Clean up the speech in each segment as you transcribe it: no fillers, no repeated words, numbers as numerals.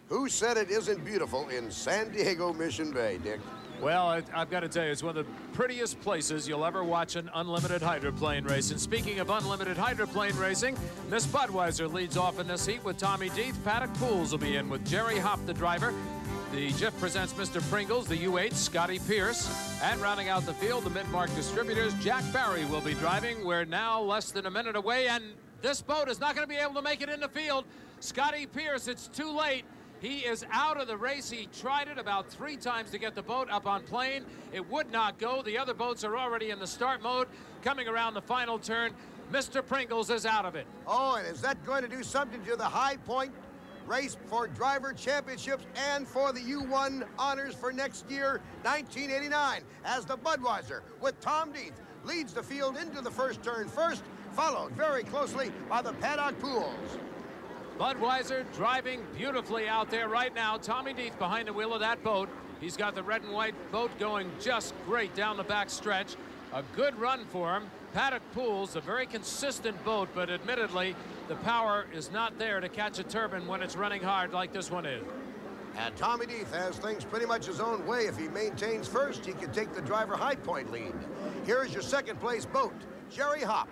Who said it isn't beautiful in San Diego Mission Bay, Dick? Well, I've got to tell you, it's one of the prettiest places you'll ever watch an unlimited hydroplane race. And speaking of unlimited hydroplane racing, Miss Budweiser leads off in this heat with Tommy Deeth. Paddock Pools will be in with Jerry Hopp, the driver. The JIF presents Mr. Pringles, the U8, Scotty Pierce. And rounding out the field, the mid-mark distributors, Jack Barry will be driving. We're now less than a minute away, and this boat is not going to be able to make it in the field. Scotty Pierce, it's too late. He is out of the race. He tried it about 3 times to get the boat up on plane. It would not go. The other boats are already in the start mode. Coming around the final turn, Mr. Pringles is out of it. Oh, and is that going to do something to the High Point race for driver championships and for the U1 honors for next year, 1989, as the Budweiser with Tom Deeth leads the field into the first turn first, followed very closely by the Paddock Pools. Budweiser driving beautifully out there right now. Tommy Deeth behind the wheel of that boat. He's got the red and white boat going just great down the back stretch. A good run for him. Paddock Pools, a very consistent boat, but admittedly, the power is not there to catch a turbine when it's running hard like this one is. And Tommy Deeth has things pretty much his own way. If he maintains first, he can take the driver High Point lead. Here's your second place boat, Jerry Hopp.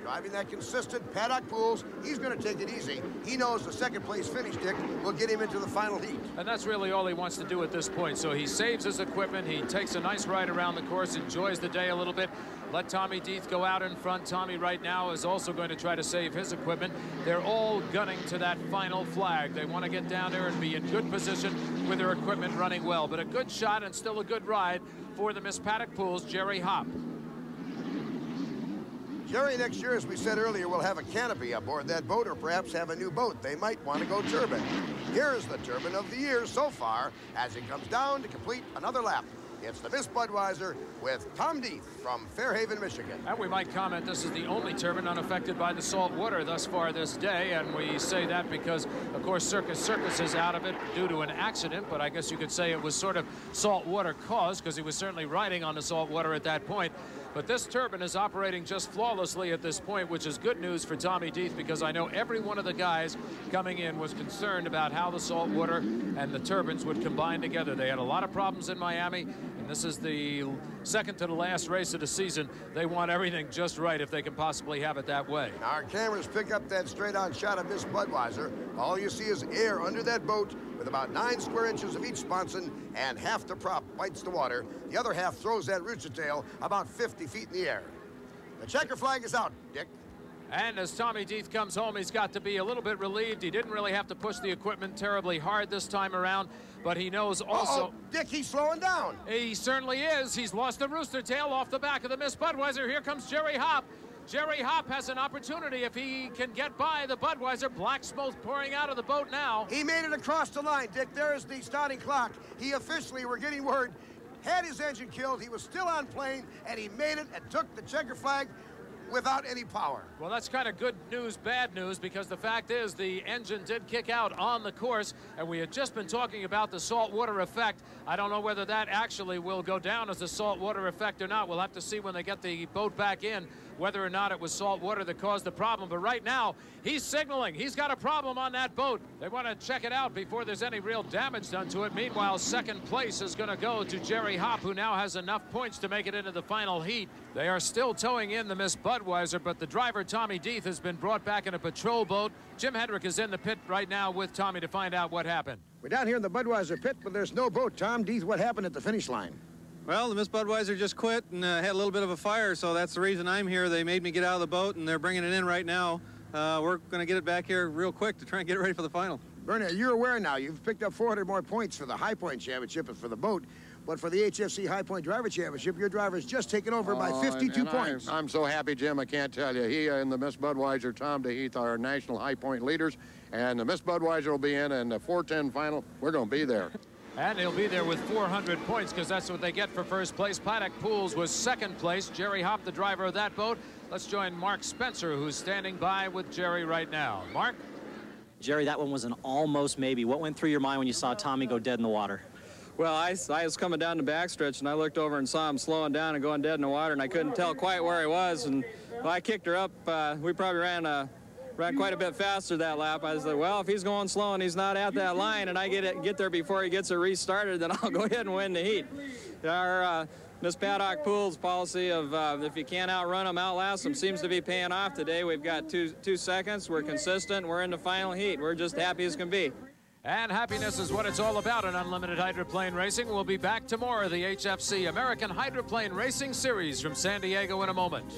Driving that consistent Paddock Pools, he's going to take it easy. He knows the second place finish, Dick, will get him into the final heat. And that's really all he wants to do at this point. So he saves his equipment. He takes a nice ride around the course, enjoys the day a little bit. Let Tommy Deeth go out in front. Tommy right now is also going to try to save his equipment. They're all gunning to that final flag. They want to get down there and be in good position with their equipment running well. But a good shot and still a good ride for the Miss Paddock Pools, Jerry Hopp. Jerry, next year, as we said earlier, will have a canopy aboard that boat or perhaps have a new boat. They might want to go turbine. Here's the turbine of the year so far as it comes down to complete another lap. It's the Miss Budweiser with Tom Deeth from Fairhaven, Michigan. And we might comment this is the only turbine unaffected by the salt water thus far this day, and we say that because, of course, Circus is out of it due to an accident, but I guess you could say it was sort of salt water caused because he was certainly riding on the salt water at that point. But this turbine is operating just flawlessly at this point, which is good news for Tommy Deeth because I know every one of the guys coming in was concerned about how the salt water and the turbines would combine together. They had a lot of problems in Miami, and this is the second to the last race of the season. They want everything just right if they can possibly have it that way. Our cameras pick up that straight-on shot of Miss Budweiser. All you see is air under that boat with about 9 square inches of each sponson, and half the prop bites the water. The other half throws that rooster tail about 50 feet in the air. The checker flag is out, Dick. And as Tommy Deeth comes home, he's got to be a little bit relieved. He didn't really have to push the equipment terribly hard this time around, but he knows also... Dick, he's slowing down. He certainly is. He's lost the rooster tail off the back of the Miss Budweiser. Here comes Jerry Hopp. Jerry Hopp has an opportunity if he can get by the Budweiser. Black smoke pouring out of the boat now. He made it across the line, Dick. There's the starting clock. He officially, we're getting word, had his engine killed. He was still on plane, and he made it and took the checker flag without any power. Well, that's kind of good news, bad news, because the fact is the engine did kick out on the course, and we had just been talking about the saltwater effect. I don't know whether that actually will go down as a saltwater effect or not. We'll have to see when they get the boat back in whether or not it was salt water that caused the problem. But right now, he's signaling. He's got a problem on that boat. They want to check it out before there's any real damage done to it. Meanwhile, second place is going to go to Jerry Hopp, who now has enough points to make it into the final heat. They are still towing in the Miss Budweiser, but the driver, Tommy Deeth, has been brought back in a patrol boat. Jim Hedrick is in the pit right now with Tommy to find out what happened. We're down here in the Budweiser pit, but there's no boat. Tom Deeth, what happened at the finish line? Well, the Miss Budweiser just quit and had a little bit of a fire, so that's the reason I'm here. They made me get out of the boat, and they're bringing it in right now. We're going to get it back here real quick to try and get it ready for the final. Bernie, you're aware now you've picked up 400 more points for the High Point Championship and for the boat, but for the HFC High Point Driver Championship, your driver's just taken over by 52 points. I'm so happy, Jim, I can't tell you. He and the Miss Budweiser, Tom Deeth, are national High Point leaders, and the Miss Budweiser will be in, and the 410 final, we're going to be there. And he'll be there with 400 points because that's what they get for first place. Paddock Pools was second place. Jerry Hopp, the driver of that boat. Let's join Mark Spencer, who's standing by with Jerry right now. Mark? Jerry, that one was an almost maybe. What went through your mind when you saw Tommy go dead in the water? Well, I was coming down the backstretch, and I looked over and saw him slowing down and going dead in the water, and I couldn't tell quite where he was. And well, I kicked her up. We probably ran ran quite a bit faster that lap. I was like, well, if he's going slow and he's not at that line and I get there before he gets it restarted, then I'll go ahead and win the heat. Our Miss Paddock Pool's policy of if you can't outrun them, outlast them seems to be paying off today. We've got two seconds. We're consistent. We're in the final heat. We're just happy as can be. And happiness is what it's all about in unlimited hydroplane racing. We'll be back to more of the HFC American Hydroplane Racing Series from San Diego in a moment.